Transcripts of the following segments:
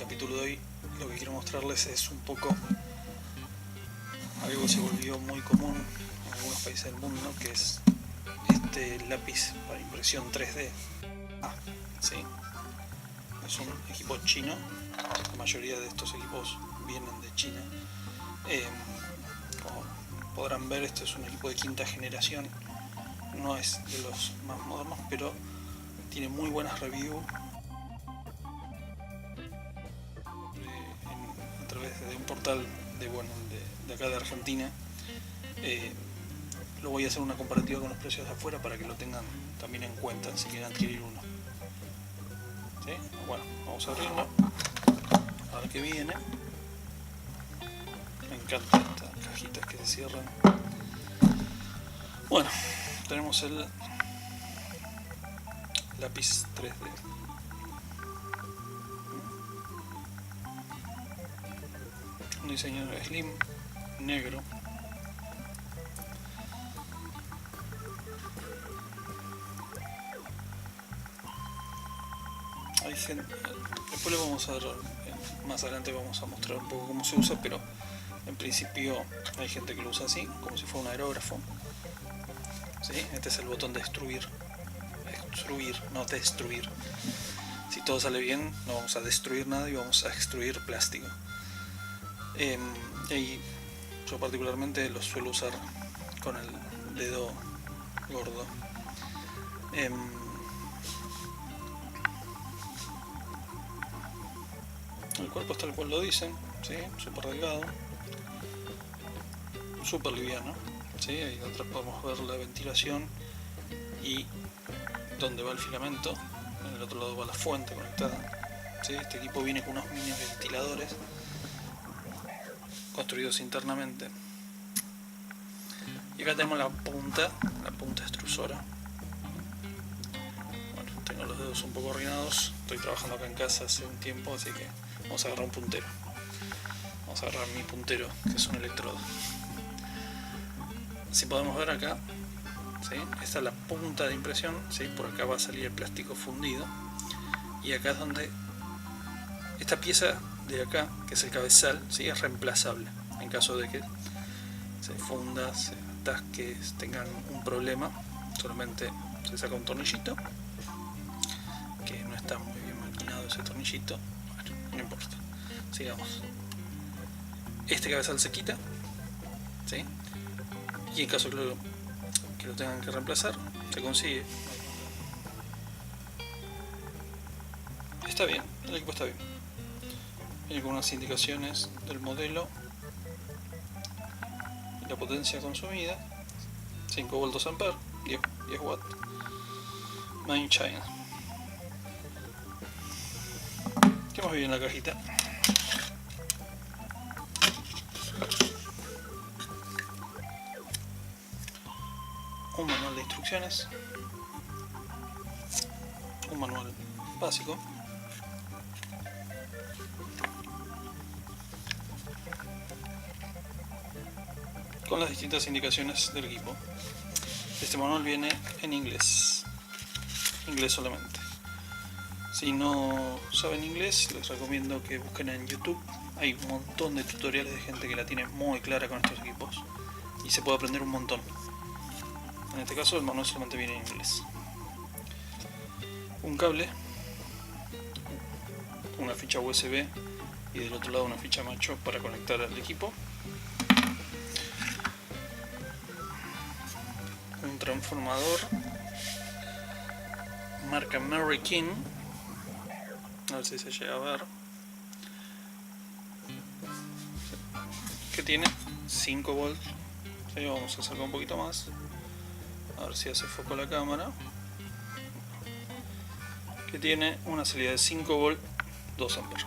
capítulo de hoy lo que quiero mostrarles es un poco algo que se volvió muy común en algunos países del mundo, que es este lápiz para impresión 3D. ¿Sí? Es un equipo chino, la mayoría de estos equipos vienen de China. Como podrán ver, este es un equipo de quinta generación, no es de los más modernos, pero tiene muy buenas reviews a través de un portal de acá de Argentina. Lo voy a hacer una comparativa con los precios de afuera para que lo tengan también en cuenta si quieren adquirir uno. ¿Sí? Bueno, vamos a abrirlo, a ver qué viene. Me encantan estas cajitas que se cierran. Bueno, tenemos el lápiz 3D. Un diseño slim, negro. Hay gente, después le vamos a ver, más adelante vamos a mostrar un poco cómo se usa, pero en principio hay gente que lo usa así, como si fuera un aerógrafo. ¿Sí? Este es el botón de extruir, no destruir. Si todo sale bien, no vamos a destruir nada y vamos a extruir plástico. Y yo particularmente lo suelo usar con el dedo gordo. El cuerpo es tal cual lo dicen, ¿sí? Súper delgado, súper liviano, ¿sí? Ahí atrás podemos ver la ventilación y donde va el filamento. En el otro lado va la fuente conectada, ¿sí? Este equipo viene con unos mini ventiladores construidos internamente. Y acá tenemos la punta extrusora. Bueno, tengo los dedos un poco arruinados, estoy trabajando acá en casa hace un tiempo, así que vamos a agarrar un puntero. Vamos a agarrar mi puntero, que es un electrodo. Si podemos ver acá, ¿sí? Esta es la punta de impresión, ¿sí? Por acá va a salir el plástico fundido. Y acá es donde esta pieza de acá, que es el cabezal, ¿sí? Es reemplazable. En caso de que se funda, se atasque, tengan un problema, solamente se saca un tornillito, que no está muy bien maquinado ese tornillito. Bueno, no importa, sigamos. Este cabezal se quita, ¿sí? Y en caso que lo tengan que reemplazar, se consigue. Está bien, el equipo está bien. Viene con unas indicaciones del modelo y la potencia consumida: 5 voltios ampere, 10 watts, made in China. ¿Qué más viene en la cajita? Un manual de instrucciones, un manual básico, con las distintas indicaciones del equipo. Este manual viene en inglés solamente. Si no saben inglés, les recomiendo que busquen en YouTube. Hay un montón de tutoriales de gente que la tiene muy clara con estos equipos y se puede aprender un montón. En este caso el manual solamente viene en inglés. Un cable, una ficha USB y del otro lado una ficha macho para conectar al equipo. Un transformador marca Mary King, a ver si se llega a ver, que tiene 5 volts. ¿Sí? Vamos a sacar un poquito más, a ver si hace foco la cámara. Que tiene una salida de 5 volts, 2 amperes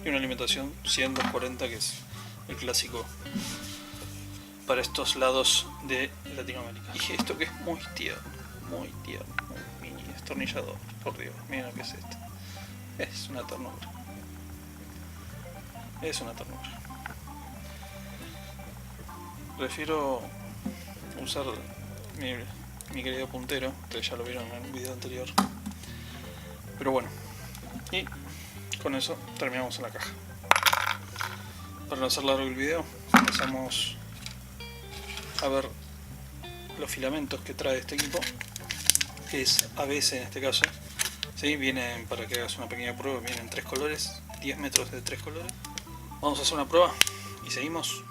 y una alimentación 100-240, que es el clásico para estos lados de Latinoamérica. Y esto que es muy tierno, un mini destornillador, por Dios, miren lo que es esto. Es una ternura. Prefiero usar mi querido puntero, ustedes ya lo vieron en un video anterior. Pero bueno, Y con eso terminamos en la caja. Para no hacer largo el video, pasamos a ver los filamentos que trae este equipo, que es ABS en este caso. ¿Sí? Vienen, para que hagas una pequeña prueba, vienen 3 colores, 10 metros de 3 colores. Vamos a hacer una prueba y seguimos.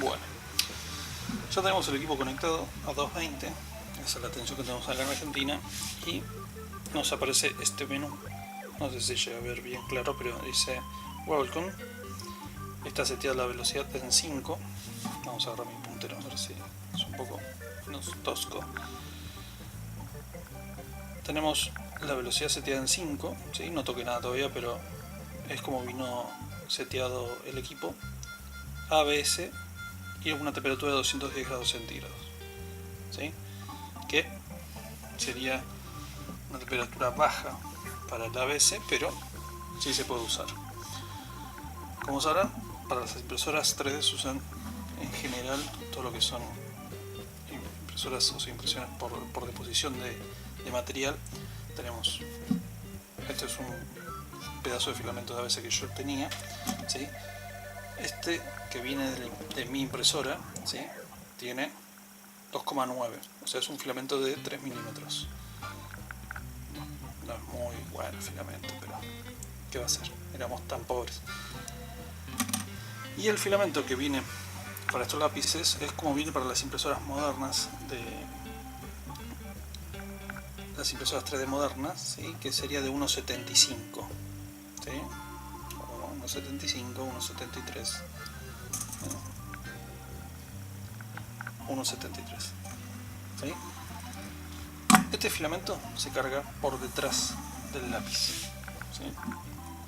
Bueno, ya tenemos el equipo conectado a 220, esa es la tensión que tenemos acá en Argentina, y nos aparece este menú. No sé si se llega a ver bien claro, pero dice Welcome. Está seteada la velocidad en 5. Vamos a agarrar mi puntero a ver si es un poco menos tosco. Tenemos la velocidad seteada en 5, ¿sí? No toqué nada todavía, pero es como vino seteado el equipo. ABS y una temperatura de 210 grados centígrados, ¿sí? Que sería una temperatura baja para el ABS, pero sí se puede usar. Como sabrán, para las impresoras 3D se usan en general todo lo que son impresoras, o sea, impresiones por deposición de material. Tenemos, este es un pedazo de filamento de ABS que yo tenía, ¿sí? Este que viene de mi impresora, ¿sí? Tiene 2,9, o sea, es un filamento de 3 milímetros. No es muy bueno el filamento, pero ¿qué va a ser? Éramos tan pobres. Y el filamento que viene para estos lápices es como viene para las impresoras modernas, las impresoras 3D modernas, ¿sí? Que sería de 1,75, ¿sí? 1,75, 1,73, 1,73, ¿sí? Este filamento se carga por detrás del lápiz, ¿sí?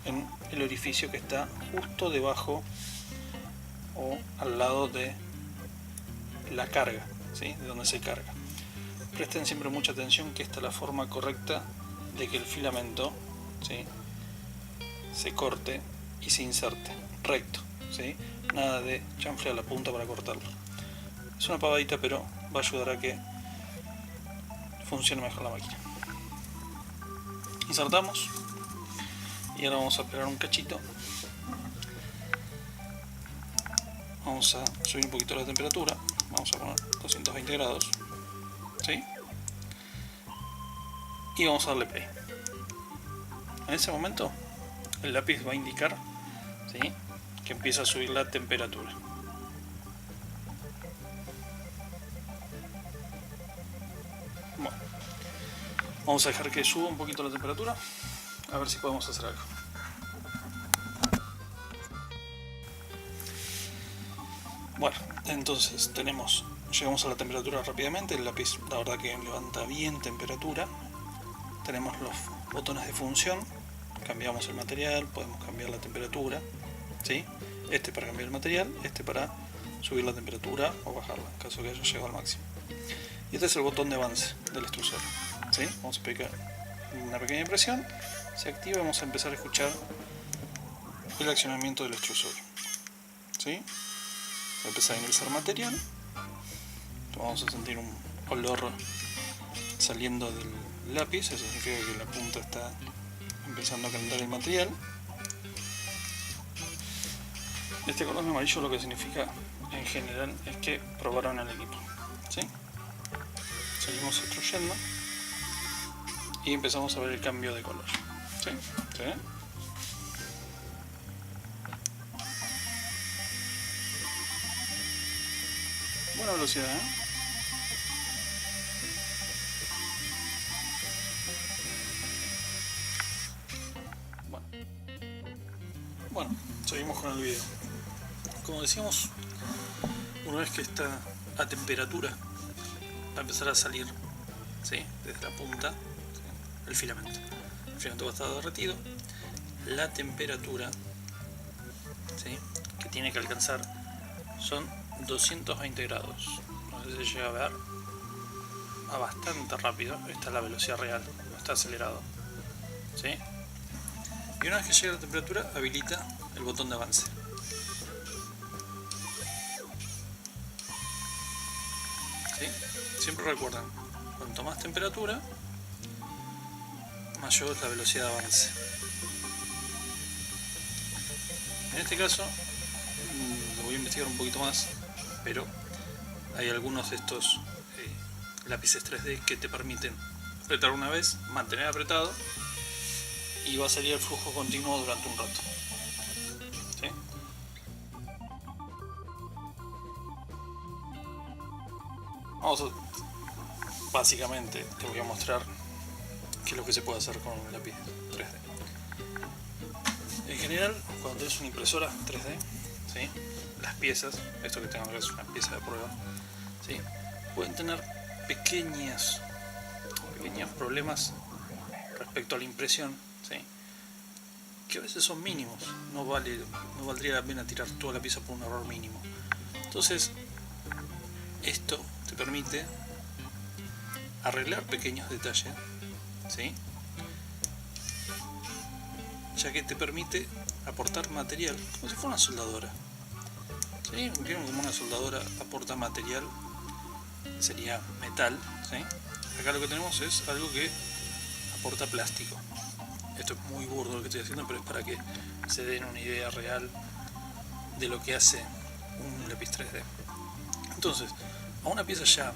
En el orificio que está justo debajo o al lado de la carga, ¿sí? De donde se carga. Presten siempre mucha atención que esta es la forma correcta de que el filamento, ¿sí? Se corte y se inserte recto, ¿sí? Nada de chanflear la punta para cortarlo. Es una pavadita, pero va a ayudar a que funcione mejor la máquina. Insertamos y ahora vamos a esperar un cachito. Vamos a subir un poquito la temperatura, vamos a poner 220 grados, ¿sí? Y vamos a darle play. En ese momento el lápiz va a indicar, ¿sí? Que empieza a subir la temperatura. Bueno, vamos a dejar que suba un poquito la temperatura, a ver si podemos hacer algo. Bueno, entonces llegamos a la temperatura rápidamente. El lápiz, la verdad que levanta bien temperatura. Tenemos los botones de función, cambiamos el material, podemos cambiar la temperatura, ¿sí? Este para cambiar el material, este para subir la temperatura o bajarla, en caso que haya llegado al máximo. Y este es el botón de avance del extrusor, ¿sí? Vamos a aplicar una pequeña impresión, se activa y vamos a empezar a escuchar el accionamiento del extrusor, ¿sí? Va a empezar a ingresar material, vamos a sentir un olor saliendo del lápiz, eso significa que la punta está empezando a calentar el material. Este color amarillo lo que significa en general es que probaron el equipo, ¿sí? Seguimos extruyendo y empezamos a ver el cambio de color, ¿sí? ¿Sí? Buena velocidad, ¿eh? Bueno, seguimos con el video. Como decíamos, una vez que está a temperatura va a empezar a salir, ¿sí? Desde la punta, ¿sí? El filamento. El filamento va a estar derretido. La temperatura, ¿sí? Que tiene que alcanzar son 220 grados. No sé si llega a ver. Va bastante rápido. Esta es la velocidad real, no está acelerado, ¿sí? Y una vez que llega a la temperatura, habilita el botón de avance. ¿Sí? Siempre recuerden, cuanto más temperatura, mayor es la velocidad de avance. En este caso lo voy a investigar un poquito más, pero hay algunos de estos lápices 3D que te permiten apretar una vez, mantener apretado y va a salir el flujo continuo durante un rato. ¿Sí? Básicamente te voy a mostrar qué es lo que se puede hacer con un lápiz 3D. En general, cuando tienes una impresora 3D, ¿sí? Las piezas, esto que tengo acá es una pieza de prueba, ¿sí? Pueden tener pequeños problemas respecto a la impresión, ¿sí? Que a veces son mínimos, no valdría la pena tirar toda la pieza por un error mínimo. Entonces, esto te permite arreglar pequeños detalles, ¿sí? Ya que te permite aportar material como si fuera una soldadora, ¿sí? ¿Vieron como una soldadora aporta material? Sería metal, ¿sí? Acá lo que tenemos es algo que aporta plástico. Esto es muy burdo lo que estoy haciendo, pero es para que se den una idea real de lo que hace un lápiz 3D. Entonces, a una pieza ya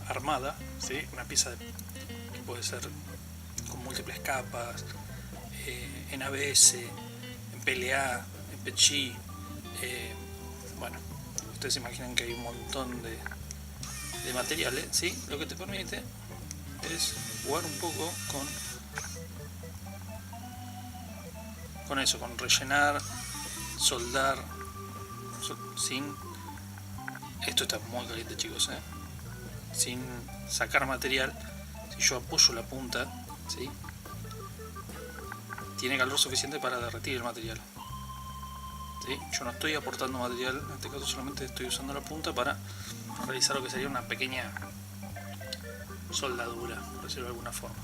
armada, ¿sí? Una pieza que puede ser con múltiples capas, en ABS, en PLA, en PETG, bueno, ustedes se imaginan que hay un montón de materiales, ¿sí? Lo que te permite es jugar un poco con eso, con rellenar, soldar, sin... Esto está muy caliente, chicos, sin sacar material. Si yo apoyo la punta, ¿sí? Tiene calor suficiente para derretir el material, ¿sí? Yo no estoy aportando material, en este caso solamente estoy usando la punta para realizar lo que sería una pequeña soldadura, por decirlo de alguna forma,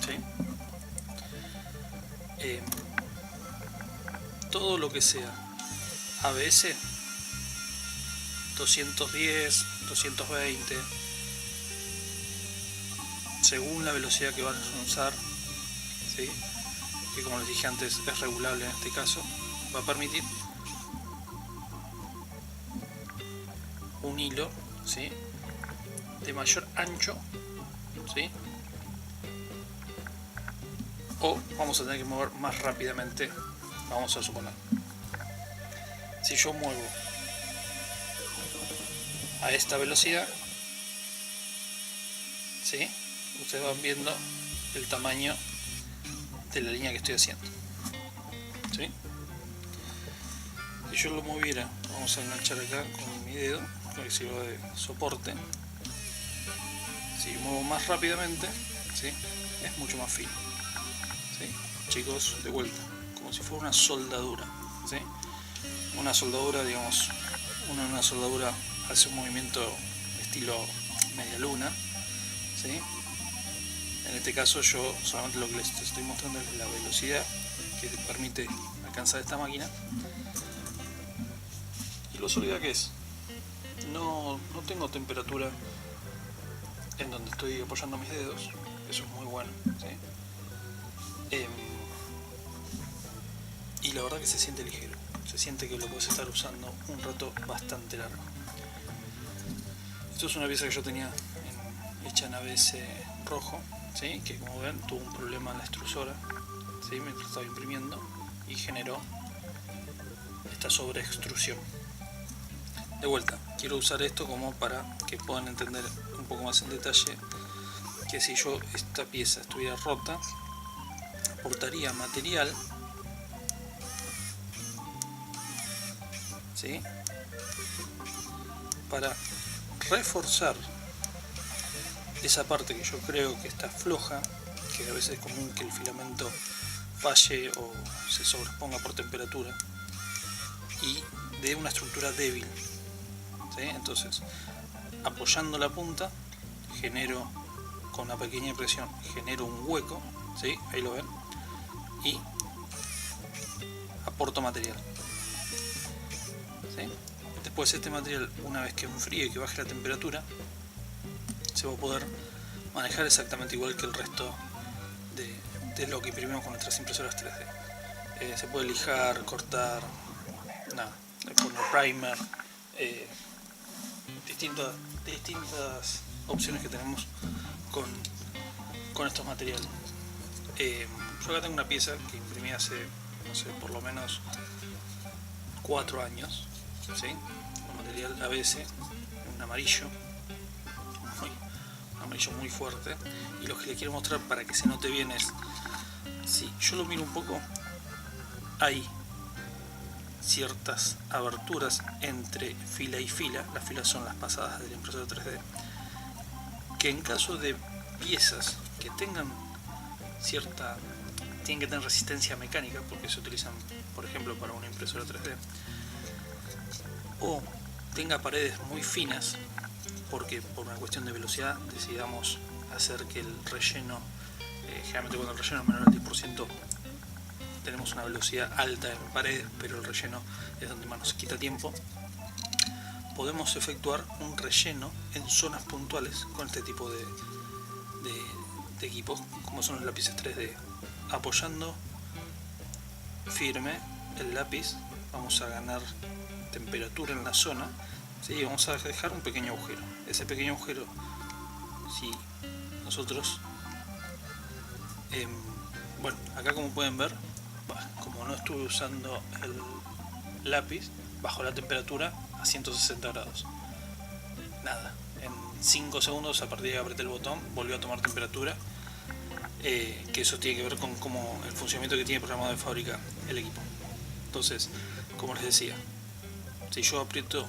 ¿sí? Todo lo que sea ABS 210, 220, según la velocidad que van a usar, ¿sí? Que como les dije antes es regulable en este caso, va a permitir un hilo, ¿sí? De mayor ancho, ¿sí? O vamos a tener que mover más rápidamente, vamos a suponer. Si yo muevo a esta velocidad, ¿sí? Ustedes van viendo el tamaño de la línea que estoy haciendo, ¿sí? Si yo lo moviera, vamos a enganchar acá con mi dedo, que sirva de soporte. Si muevo más rápidamente, ¿sí? Es mucho más fino, ¿sí? Chicos, de vuelta, como si fuera una soldadura, ¿sí? Una soldadura, digamos, una soldadura hace un movimiento estilo media luna, ¿sí? En este caso yo solamente lo que les estoy mostrando es la velocidad que te permite alcanzar esta máquina. Y lo sólida que es, no tengo temperatura en donde estoy apoyando mis dedos, eso es muy bueno, ¿sí? Y la verdad que se siente ligero, se siente que lo puedes estar usando un rato bastante largo. Esto es una pieza que yo tenía hecha en ABS rojo, ¿sí? Que como ven tuvo un problema en la extrusora, ¿sí? Mientras estaba imprimiendo y generó esta sobreextrusión. De vuelta, quiero usar esto como para que puedan entender un poco más en detalle que si yo esta pieza estuviera rota, aportaría material, ¿sí? Para reforzar esa parte que yo creo que está floja, que a veces es común que el filamento falle o se sobreponga por temperatura y de una estructura débil, ¿sí? Entonces, apoyando la punta, genero con una pequeña presión, genero un hueco, ¿sí? Ahí lo ven, y aporto material, ¿sí? Después este material, una vez que enfríe y que baje la temperatura, se va a poder manejar exactamente igual que el resto de lo que imprimimos con nuestras impresoras 3D. Se puede lijar, cortar, nada, poner primer, distintas opciones que tenemos con estos materiales. Yo acá tengo una pieza que imprimí hace, no sé, por lo menos 4 años, ¿sí? Un material ABS, un amarillo muy fuerte, y lo que les quiero mostrar para que se note bien es, si yo lo miro un poco, hay ciertas aberturas entre fila y fila. Las filas son las pasadas de la impresora 3D, que en caso de piezas que tengan tienen que tener resistencia mecánica, porque se utilizan, por ejemplo, para una impresora 3D, o tenga paredes muy finas, porque por una cuestión de velocidad decidamos hacer que el relleno, generalmente cuando el relleno es menor al 10%, tenemos una velocidad alta en paredes, pero el relleno es donde más nos quita tiempo. Podemos efectuar un relleno en zonas puntuales con este tipo de equipos, como son los lápices 3D. Apoyando firme el lápiz, vamos a ganar temperatura en la zona, ¿sí? Vamos a dejar un pequeño agujero. Ese pequeño agujero, si nosotros, bueno, acá como pueden ver, como no estuve usando el lápiz, bajó la temperatura a 160 grados. Nada, en 5 segundos, a partir de que apreté el botón, volvió a tomar temperatura. Que eso tiene que ver con cómo el funcionamiento que tiene programado de fábrica el equipo. Entonces, como les decía, si yo aprieto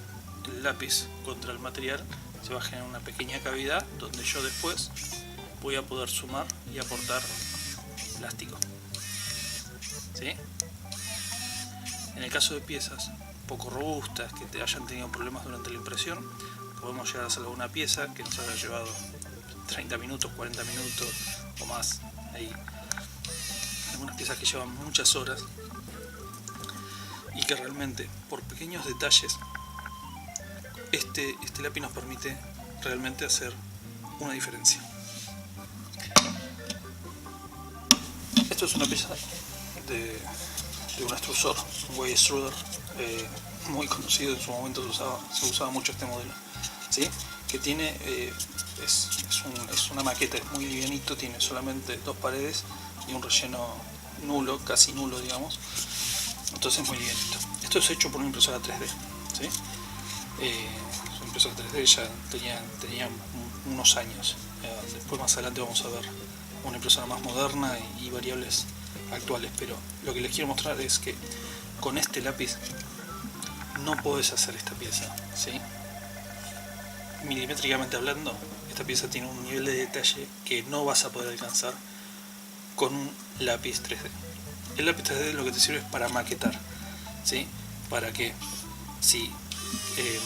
el lápiz contra el material, se va a generar una pequeña cavidad donde yo después voy a poder sumar y aportar plástico, ¿sí? En el caso de piezas poco robustas, que te hayan tenido problemas durante la impresión, podemos llegar a hacer una pieza que nos haya llevado 30 minutos, 40 minutos o más. Hay algunas piezas que llevan muchas horas y que realmente, por pequeños detalles, este lápiz nos permite realmente hacer una diferencia. Esto es una pieza de un extrusor, un Wave Extruder, muy conocido. En su momento se usaba mucho este modelo, ¿sí? Que tiene, es una maqueta, es muy livianito, tiene solamente 2 paredes y un relleno nulo, casi nulo, digamos. Entonces es muy livianito. Esto es hecho por una impresora 3D, ¿sí? Su impresora 3D ya tenía unos años. Después más adelante vamos a ver una impresora más moderna y variables actuales, pero lo que les quiero mostrar es que con este lápiz no podés hacer esta pieza, ¿sí? Milimétricamente hablando, esta pieza tiene un nivel de detalle que no vas a poder alcanzar con un lápiz 3D. El lápiz 3D lo que te sirve es para maquetar, ¿sí? Para que si te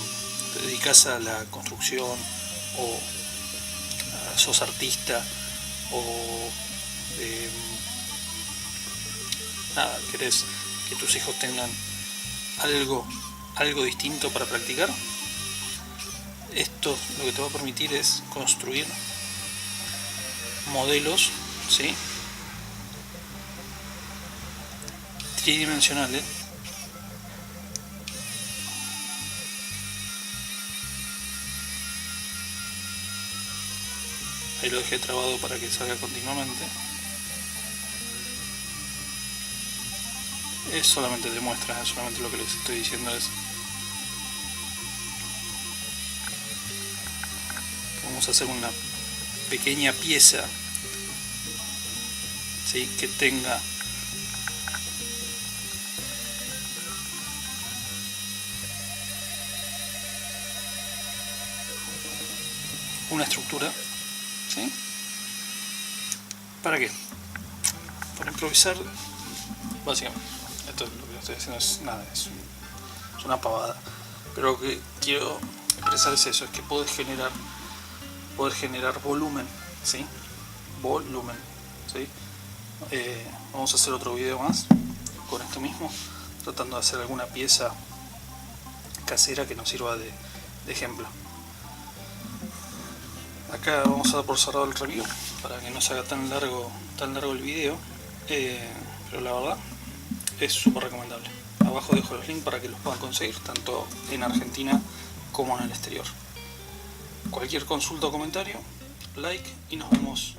dedicas a la construcción o sos artista o nada, querés que tus hijos tengan algo distinto para practicar, esto lo que te va a permitir es construir modelos, ¿sí? Tridimensionales, ahí lo dejé trabado para que salga continuamente. Es solamente de muestra, solamente lo que les estoy diciendo es, vamos a hacer una pequeña pieza, ¿sí? Que tenga una estructura, ¿sí? ¿Para qué? Para improvisar, básicamente. Esto lo que estoy haciendo es nada, es una pavada, pero lo que quiero expresar es eso, es que poder generar volumen, ¿sí? Volumen, ¿sí? Vamos a hacer otro video más con esto mismo, tratando de hacer alguna pieza casera que nos sirva de ejemplo. acá vamos a dar por cerrado el review para que no se haga tan largo el video, pero la verdad es súper recomendable. Abajo dejo los links para que los puedan conseguir tanto en Argentina como en el exterior. Cualquier consulta o comentario, like, y nos vemos